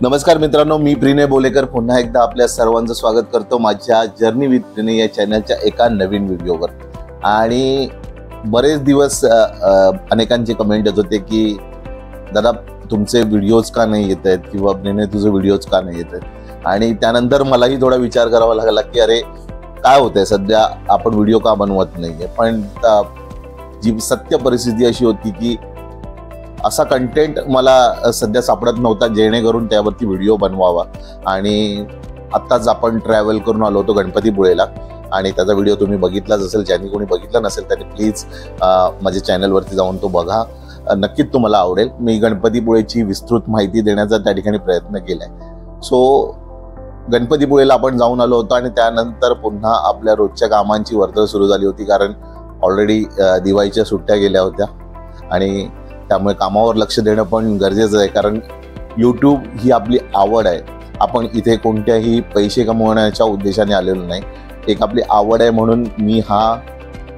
नमस्कार मित्रांनो, मी प्रिनय बोलेकर पुन्हा एकदा आपल्या सर्वांचं स्वागत करतो माझ्या जर्नी विथ प्रिनय या चॅनलच्या एका नवीन व्हिडिओवर। आणि बरेच दिवस अनेकांचे कमेंट येत होते की दादा तुमचे व्हिडिओज का नाही येत आहेत किंवा प्रिनय तुझे व्हिडिओज का नाही येत आहेत। आणि त्यानंतर मलाही थोडा विचार करावा लागला की अरे काय होतंय, सध्या आपण व्हिडिओ का बनवत नाहीये। पण जी सत्य परिस्थिती अशी होती की असा कंटेंट मला सध्या सापडत नव्हता जेणेकरून त्यावरती व्हिडिओ बनवावा। आणि आत्ताच आपण ट्रॅव्हल करून आलो होतो गणपतीपुळेला आणि त्याचा व्हिडिओ तुम्ही बघितलाच असेल। ज्यांनी कोणी बघितला नसेल त्यांनी प्लीज माझ्या चॅनलवरती जाऊन तो बघा, नक्कीच तुम्हाला आवडेल। मी गणपतीपुळेची विस्तृत माहिती देण्याचा त्या ठिकाणी प्रयत्न केलाय। सो गणपतीपुळेला आपण जाऊन आलो होतो आणि त्यानंतर पुन्हा आपल्या रोजच्या कामांची वर्दळ सुरू झाली होती, कारण ऑलरेडी दिवाळीच्या सुट्ट्या गेल्या होत्या आणि त्यामुळे कामावर लक्ष देणं पण गरजेचं आहे। कारण यूट्यूब ही आपली आवड आहे, आपण इथे कोणत्याही पैसे कमवण्याच्या उद्देशाने आलेलो नाही। एक आपली आवड आहे म्हणून मी हा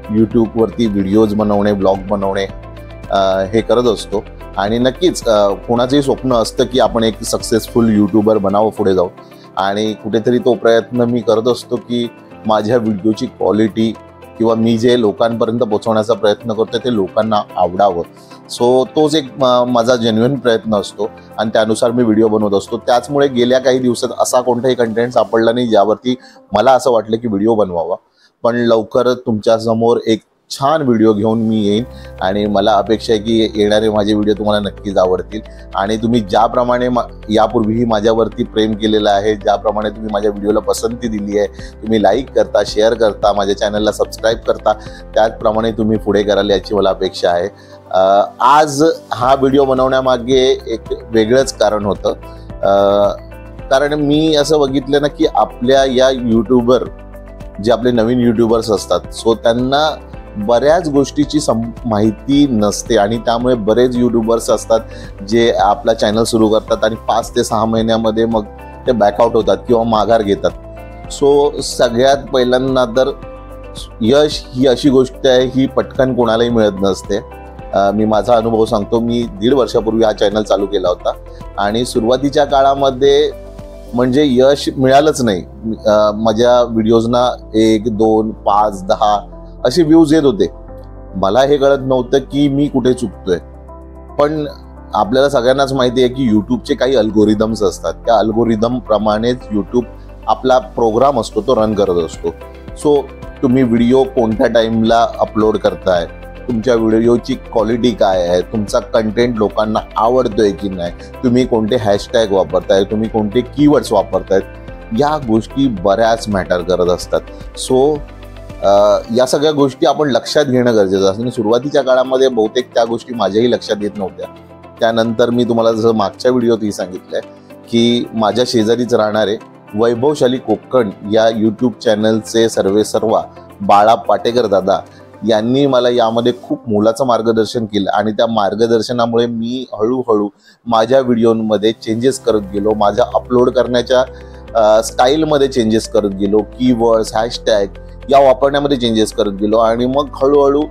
यूट्यूबवरती व्हिडिओज बनवणे, ब्लॉग बनवणे हे करत असतो। आणि नक्कीच कोणाचंही स्वप्न असतं की आपण एक सक्सेसफुल यूट्यूबर बनावं पुढे जाऊ, आणि कुठेतरी तो प्रयत्न मी करत असतो की माझ्या व्हिडिओची क्वालिटी किंवा मी जे लोकांपर्यंत पोहोचवण्याचा प्रयत्न करतो ते लोकांना आवडावं। सो तोच एक माझा जेन्युइन प्रयत्न असतो आणि त्यानुसार मी व्हिडिओ बनवत असतो। त्याचमुळे गेल्या काही दिवसात असा कोणताही कंटेंट सापडला नाही ज्यावरती मला असं वाटलं की व्हिडिओ बनवावा। पण लवकरच तुमच्यासमोर एक छान व्हिडिओ घेऊन मी येईन आणि मला अपेक्षा आहे की येणारे माझे व्हिडिओ तुम्हाला नक्कीच आवडतील। आणि तुम्ही ज्याप्रमाणे यापूर्वीही माझ्यावरती प्रेम केलेलं आहे, ज्याप्रमाणे तुम्ही माझ्या व्हिडिओला पसंती दिली आहे, तुम्ही लाईक करता, शेअर करता, माझ्या चॅनलला सबस्क्राईब करता, त्याचप्रमाणे तुम्ही पुढे कराल याची मला अपेक्षा आहे। आज हा व्हिडिओ बनवण्यामागे एक वेगळंच कारण होतं, कारण मी असं बघितलं ना की आपल्या या यूट्यूबर जे आपले नवीन यूट्यूबर्स असतात, सो त्यांना बऱ्याच गोष्टीची माहिती नसते आणि त्यामुळे बरेच यूट्यूबर्स असतात जे आपला चॅनल सुरू करतात आणि 5 ते 6 महिन्यामध्ये मग ते बॅकआउट होतात किंवा माघार घेतात। सो सगळ्यात पहिल्यांदा तर यश ही अशी गोष्ट आहे ही पटकन कोणालाही मिळत नसते। मी माझा अनुभव सांगतो। मी 1.5 वर्षापूर्वी हा चॅनल चालू केला होता आणि सुरुवातीच्या काळामध्ये म्हणजे यश मिळालंच नाही। माझ्या व्हिडिओजना 1, 2, 5, 10 असे व्ह्यूज येत होते। मला हे कळत नव्हतं की मी कुठे चुकतोय। पण आपल्याला सगळ्यांनाच माहिती आहे की यूट्यूबचे काही अल्गोरिदम्स असतात, त्या अल्गोरिदम प्रमाणेच यूट्यूब आपला प्रोग्राम असतो तो रन करत असतो। सो तुम्ही व्हिडिओ कोणत्या टाईमला अपलोड करताय, तुमच्या व्हिडिओची क्वालिटी काय आहे, तुमचा कंटेंट लोकांना आवडतोय की नाही, तुम्ही कोणते हॅशटॅग वापरताय, तुम्ही कोणते कीवर्ड्स वापरतायत, या गोष्टी बऱ्याच मॅटर करत असतात। सो या सगळ्या गोष्टी आपण लक्षात घेणं गरजेचं असतं आणि सुरुवातीच्या काळामध्ये बहुतेक त्या गोष्टी माझ्याही लक्षात येत नव्हत्या। त्यानंतर मी तुम्हाला जसं मागच्या व्हिडिओतही सांगितलंय की माझ्या शेजारीच राहणारे वैभवशाली कोकण या यूट्यूब चॅनलचे सर्वेसर्वा बाळा पाटेकर दादा यांनी मला यामध्ये खूप मोलाचं मार्गदर्शन केलं आणि त्या मार्गदर्शनामुळे मी हळूहळू माझ्या व्हिडिओमध्ये चेंजेस करत गेलो, माझ्या अपलोड करण्याच्या स्टाईलमध्ये चेंजेस करत गेलो, कीवर्ड्स, हॅशटॅग या वापरण्यामध्ये चेंजेस करत गेलो आणि मग हळूहळू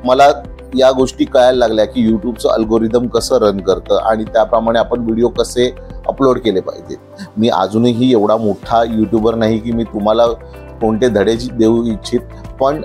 मला या गोष्टी कळायला लागल्या की यूट्यूबचं अल्गोरिदम कसं रन करतं आणि त्याप्रमाणे आपण व्हिडिओ कसे अपलोड केले पाहिजे। मी अजूनही एवढा मोठा यूट्यूबर नाही की मी तुम्हाला कोणते धडे देऊ इच्छित, पण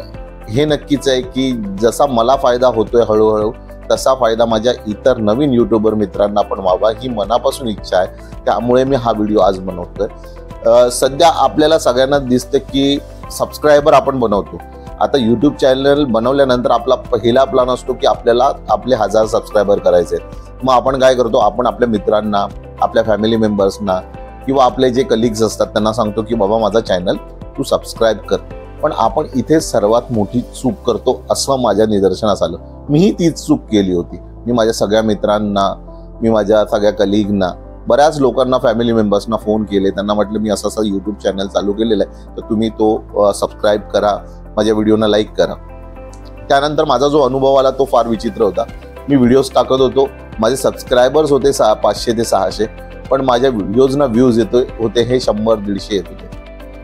हे नक्कीच आहे की जसा मला फायदा होतोय हळूहळू तसा फायदा माझ्या इतर नवीन यूट्यूबर मित्रांना पण व्हावा ही मनापासून इच्छा आहे। त्यामुळे मी हा व्हिडिओ आज बनवतोय। सध्या आपल्याला सगळ्यांना दिसतं की सबस्क्रायबर आपण बनवतो। आता यूट्यूब चॅनल बनवल्यानंतर आपला पहिला प्लॅन असतो की आपल्याला आपले 1000 सबस्क्रायबर करायचे। मग आपण काय करतो, आपण आपल्या मित्रांना, आपल्या फॅमिली मेंबर्सना किंवा आपले जे कलिग्स असतात त्यांना सांगतो की बाबा माझा चॅनल तू सबस्क्राईब कर। पण आपण इथे सर्वात मोठी चूक करतो असं माझ्या निदर्शनास आलं। मीही तीच चूक केली होती। मी माझ्या सगळ्या मित्रांना, मी माझ्या सगळ्या कलिगना, बऱ्याच लोकांना, फॅमिली मेंबर्सना फोन केले, त्यांना म्हटलं मी असं यूट्यूब चॅनल चालू केलेलं आहे तर तुम्ही तो सबस्क्राईब करा, माझ्या व्हिडिओना लाईक करा। त्यानंतर माझा जो अनुभव आला तो फार विचित्र होता। मी व्हिडिओज टाकत होतो, माझे सबस्क्रायबर्स होते 500 ते 600, पण माझ्या व्हिडिओजना व्ह्यूज होते हे 100-150 येत होते।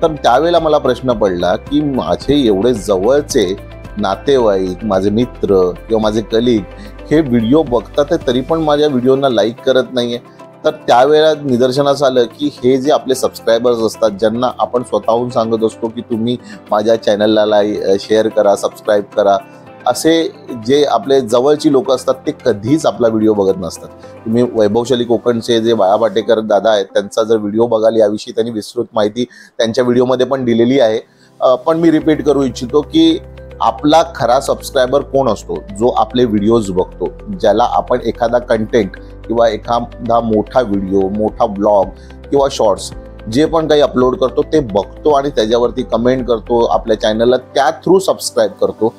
तर त्यावेळेला मला प्रश्न पडला की माझे एवढे जवळचे नातेवाईक, माझे मित्र किंवा माझे कलीग हे व्हिडिओ बघतात तरी पण माझ्या व्हिडिओना लाईक करत नाहीये, तर त्यावेळेला निदर्शनास आलं की हे जे आपले सबस्क्रायबर्स असतात, ज्यांना आपण स्वतःहून सांगत असतो की तुम्ही माझ्या चॅनलला शेअर करा, सबस्क्राईब करा, असे जे आपले जवळची लोक असतात ते कधीच आपला व्हिडिओ बघत नसतात. तुम्ही वैभवशाली कोकणचे जे बाळा पाटेकर दादा आहेत, त्यांचा जर व्हिडिओ बघाल याविषयी त्यांनी विस्तृत माहिती त्यांच्या व्हिडिओमध्ये पण दिलेली आहे. पण मी रिपीट करू इच्छितो की आपला खरा सबस्क्रायबर कोण असतो? जो आपले व्हिडिओज बघतो, ज्याला आपण एखादा कंटेंट किंवा एखादा मोठा व्हिडिओ, मोठा ब्लॉग किंवा शॉर्ट्स जे पण काही अपलोड करतो ते बघतो आणि त्याच्यावरती कमेंट करतो, आपल्या चॅनलला त्या थ्रू सबस्क्राईब करतो.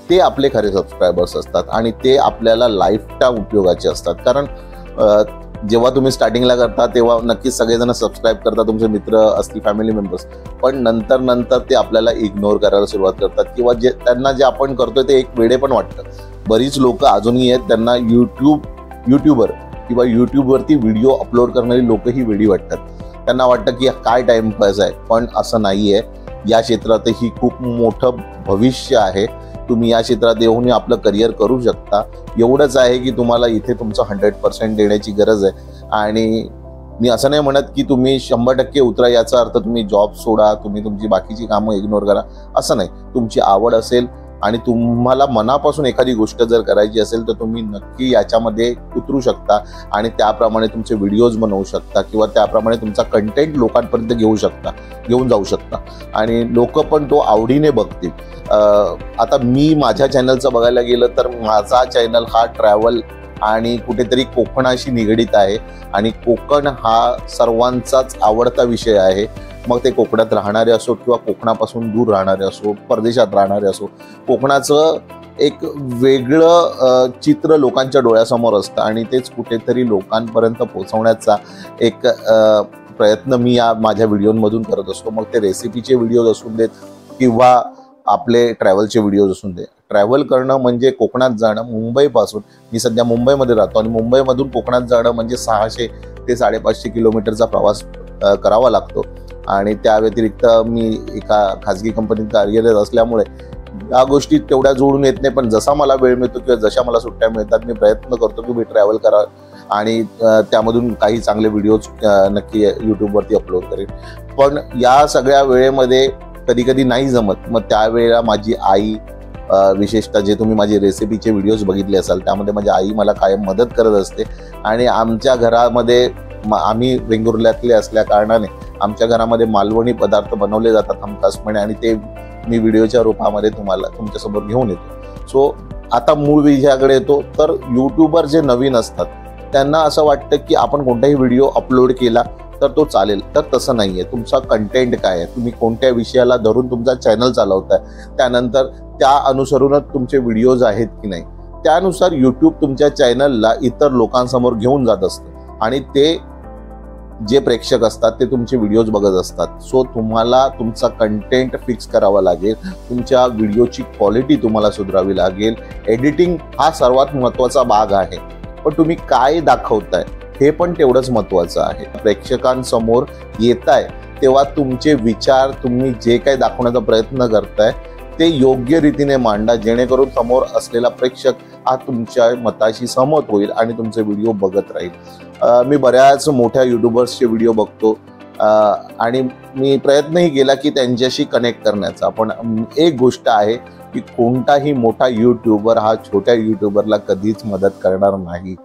ते आपले खरे सबस्क्रायबर्स असतात आणि ते आपल्याला लाईफ टाईम उपयोगाचे असतात. कारण जेव्हा तुम्ही स्टार्टिंगला करता तेव्हा नक्कीच सगळेजण सबस्क्राईब करतात, तुमचे मित्र असतील, फॅमिली मेंबर्स, पण नंतर ते आपल्याला इग्नोर करायला सुरुवात करतात किंवा त्यांना जे आपण करतोय ते एक वेडे पण वाटतं. बरीच लोक अजूनही आहेत, त्यांना युट्यूबर किंवा यूट्यूबवरती व्हिडिओ अपलोड करणारी लोक ही वेडी वाटतात. त्यांना वाटतं की काय टाइमपास आहे, पण असं नाही आहे. या क्षेत्रातही खूप मोठं भविष्य आहे. तुम्ही या क्षेत्रात येऊन आपलं करिअर करू शकता. एवढंच आहे की तुम्हाला इथे तुमचं 100% देण्याची गरज आहे. आणि मी असं नाही म्हणत की तुम्ही 100% उतरा, याचा अर्थ तुम्ही जॉब सोडा, तुम्ही तुमची बाकीची कामं इग्नोर करा, असं नाही. तुमची आवड असेल आणि तुम्हाला मनापासून एखादी गोष्ट जर करायची असेल तर तुम्ही नक्की याच्यामध्ये उतरू शकता आणि त्याप्रमाणे तुमचे व्हिडिओज बनवू शकता किंवा त्याप्रमाणे तुमचा कंटेंट लोकांपर्यंत घेऊन जाऊ शकता आणि लोक पण तो आवडीने बघतील. आता मी माझ्या चॅनलचं बघायला गेलं तर माझा चॅनल हा ट्रॅव्हल आणि कुठेतरी कोकणाशी निगडीत आहे आणि कोकण हा सर्वांचाच आवडता विषय आहे. मग ते कोकणात राहणारे असो किंवा कोकणापासून दूर राहणारे असो, परदेशात राहणारे असो, कोकणाचं एक वेगळं चित्र लोकांच्या डोळ्यासमोर असतं आणि तेच कुठेतरी लोकांपर्यंत पोहोचवण्याचा एक प्रयत्न मी या माझ्या व्हिडिओमधून करत असतो. मग ते रेसिपीचे व्हिडिओज असून देत किंवा आपले ट्रॅव्हलचे व्हिडिओज असून दे. ट्रॅव्हल करणं म्हणजे कोकणात जाणं. मुंबईपासून, मी सध्या मुंबईमध्ये राहतो आणि मुंबईमधून कोकणात जाणं म्हणजे 600 ते 550 किलोमीटरचा प्रवास करावा लागतो आणि त्या व्यतिरिक्त मी एका खाजगी कंपनीत कार्यरत असल्यामुळे या गोष्टी तेवढ्या जोडून येत नाही. पण जसा मला वेळ मिळतो किंवा जशा मला सुट्ट्या मिळतात मी प्रयत्न करतो की मी ट्रॅव्हल करा आणि त्यामधून काही चांगले व्हिडिओज नक्की यूट्यूबवरती अपलोड करेन. पण या सगळ्या वेळेमध्ये कधी कधी नाही जमत. मग त्यावेळेला माझी आई, विशेषतः जे तुम्ही माझे रेसिपीचे व्हिडिओज बघितले असाल त्यामध्ये माझी आई मला कायम मदत करत असते आणि आमच्या घरामध्ये आम्ही वेंगुर्ल्यातले असल्या कारणाने आमच्या घरामध्ये मालवणी पदार्थ बनवले जातात हमखासपणे आणि ते मी व्हिडिओच्या रूपामध्ये तुमच्यासमोर घेऊन येतो. सो आता मूळ विषयाकडे येतो. तर यूट्यूबर जे नवीन असतात त्यांना असं वाटतं की आपण कोणताही व्हिडिओ अपलोड केला तर तो चालेल. तर तसं नाही आहे. तुमचा कंटेंट काय आहे, तुम्ही कोणत्या विषयाला धरून तुमचा चॅनल चालवताय, त्यानंतर त्या अनुसरूनच तुमचे व्हिडिओज आहेत की नाही, त्यानुसार यूट्यूब तुमच्या चॅनलला इतर लोकांसमोर घेऊन जात असतं आणि ते जे प्रेक्षक असतात ते तुमचे व्हिडिओज बघत असतात. सो तुम्हाला तुमचा कंटेंट फिक्स करावा लागेल, तुमच्या व्हिडिओची क्वालिटी तुम्हाला सुधारावी लागेल. एडिटिंग हा सर्वात महत्त्वाचा भाग आहे, पण तुम्ही काय दाखवताय हे पण तेवढंच महत्त्वाचं आहे. प्रेक्षकांसमोर येताय तेव्हा तुमचे विचार, तुम्ही जे काही दाखवण्याचा प्रयत्न करताय ते योग्य रीतीने मांडा, जेणेकरून समोर असलेला प्रेक्षक हा तुमच्या मताशी सहमत होईल आणि तुमचे व्हिडिओ बघत राहील. मी बऱ्याच मोठ्या यूट्यूबर्सचे व्हिडिओ बघतो आणि मी प्रयत्नही केला की त्यांच्याशी कनेक्ट करण्याचा. पण एक गोष्ट आहे की कोणताही मोठा यूट्यूबर हा छोट्या यूट्यूबरला कधीच मदत करणार नाही.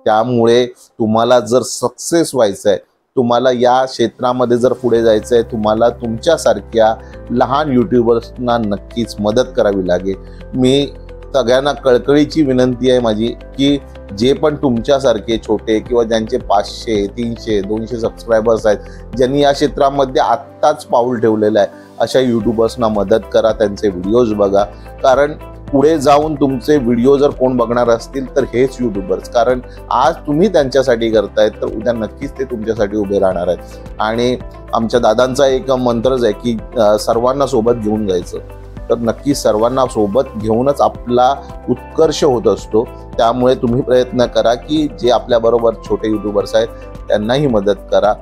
त्यामुळे तुम्हाला जर सक्सेस व्हायचं आहे, तुम्हाला या क्षेत्रामध्ये जर पुढे जायचं आहे, तुम्हाला तुमच्यासारख्या लहान यूट्यूबर्सना नक्कीच मदत करावी लागेल. मी सगळ्यांना कळकळीची विनंती आहे माझी की जे पण तुमच्यासारखे छोटे किंवा ज्यांचे 500, 300, 200 सबस्क्रायबर्स आहेत, ज्यांनी या क्षेत्रामध्ये आत्ताच पाऊल ठेवलेलं आहे, अशा यूट्यूबर्सना मदत करा, त्यांचे व्हिडिओज बघा. कारण पुढे जाऊन तुमचे व्हिडिओ जर कोण बघणार असतील तर हेच यूट्यूबर्स. कारण आज तुम्ही त्यांच्यासाठी करतायत तर उद्या नक्कीच ते तुमच्यासाठी उभे राहणार आहेत. आणि आमच्या दादांचा एक मंत्रच आहे की सर्वांना सोबत घेऊन जायचं. तर नक्की सर्वांना सोबत घेऊनच आपला उत्कर्ष होत असतो. त्यामुळे तुम्ही प्रयत्न करा की जे आपल्याबरोबर छोटे यूट्यूबर्स आहेत त्यांनाही मदत करा.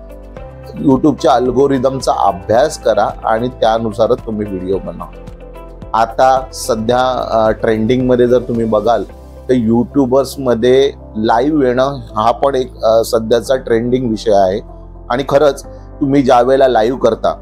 यूट्यूबच्या अल्गोरिदमचा अभ्यास करा आणि त्यानुसारच तुम्ही व्हिडिओ बनवा. आता सध्या ट्रेंडिंगमध्ये जर तुम्ही बघाल तर यूट्यूबर्समध्ये लाईव्ह येणं हा पण एक सध्याचा ट्रेंडिंग विषय आहे. आणि खरंच तुम्ही ज्या वेळेला लाईव्ह करता,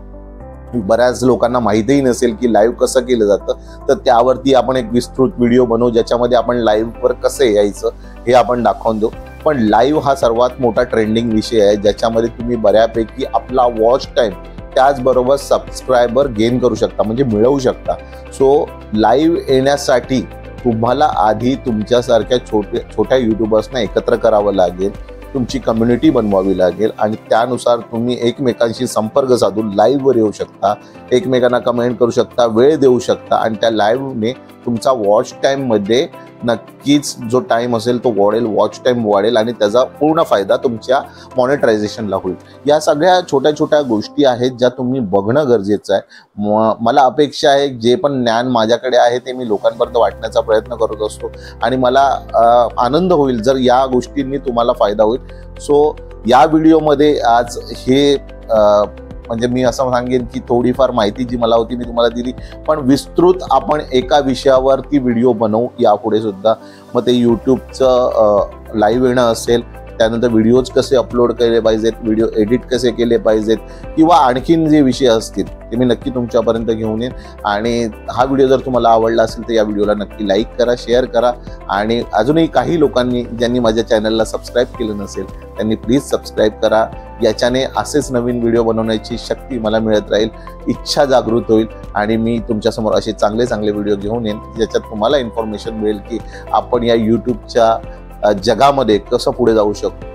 बऱ्याच लोकांना माहितीही नसेल की लाईव्ह कसं केलं जातं, तर त्यावरती आपण एक विस्तृत व्हिडिओ बनवू ज्याच्यामध्ये आपण लाईव्हवर कसं यायचं हे आपण दाखवून देऊ. पण लाईव्ह हा सर्वात मोठा ट्रेंडिंग विषय आहे ज्याच्यामध्ये तुम्ही बऱ्यापैकी आपला वॉच टाईम त्याचबरोबर सबस्क्रायबर गेन करू शकता, म्हणजे मिळवू शकता. सो लाईव्ह येण्यासाठी तुम्हाला आधी तुमच्यासारख्या छोट्या युट्यूबर्सना एकत्र करावं लागेल, तुमची कम्युनिटी बनवावी लागेल आणि त्यानुसार तुम्ही एकमेकांशी संपर्क साधून लाईव्हवर येऊ शकता, एकमेकांना कमेंट करू शकता, वेळ देऊ शकता आणि त्या लाईव्हने तुमचा वॉच टाईममध्ये नक्कीच जो टाईम असेल तो वाढेल, वॉच टाईम वाढेल आणि त्याचा पूर्ण फायदा तुमच्या मॉनिटायझेशनला होईल. या सगळ्या छोट्या छोट्या गोष्टी आहेत ज्या तुम्ही बघणं गरजेचं आहे. मला अपेक्षा आहे जे पण ज्ञान माझ्याकडे आहे ते मी लोकांपर्यंत वाटण्याचा प्रयत्न करत असतो आणि मला आनंद होईल जर या गोष्टींनी तुम्हाला फायदा होईल. सो या व्हिडिओमध्ये आज हे म्हणजे मी असं सांगेन की थोडीफार माहिती जी मला होती मी तुम्हाला दिली, पण विस्तृत आपण एका विषयावरती व्हिडिओ बनवू यापुढे सुद्धा. मग ते यूट्यूबचं लाईव्ह येणं असेल, त्यानंतर व्हिडिओज कसे अपलोड केले पाहिजेत, व्हिडिओ एडिट कसे केले पाहिजेत किंवा आणखीन जे विषय असतील ते मी नक्की तुमच्यापर्यंत घेऊन येईन. आणि हा व्हिडिओ जर तुम्हाला आवडला असेल तर या व्हिडिओला नक्की लाईक करा, शेअर करा आणि अजूनही काही लोकांनी ज्यांनी माझ्या चॅनलला सबस्क्राईब केलं नसेल त्यांनी प्लीज सबस्क्राईब करा. याच्याने असेच नवीन व्हिडिओ बनवण्याची शक्ती मला मिळत राहील, इच्छा जागृत होईल आणि मी तुमच्यासमोर असे चांगले चांगले व्हिडिओ घेऊन येईन ज्याच्यात तुम्हाला इन्फॉर्मेशन मिळेल की आपण या यूट्यूबच्या जगामध्ये कसं पुढे जाऊ शकतो.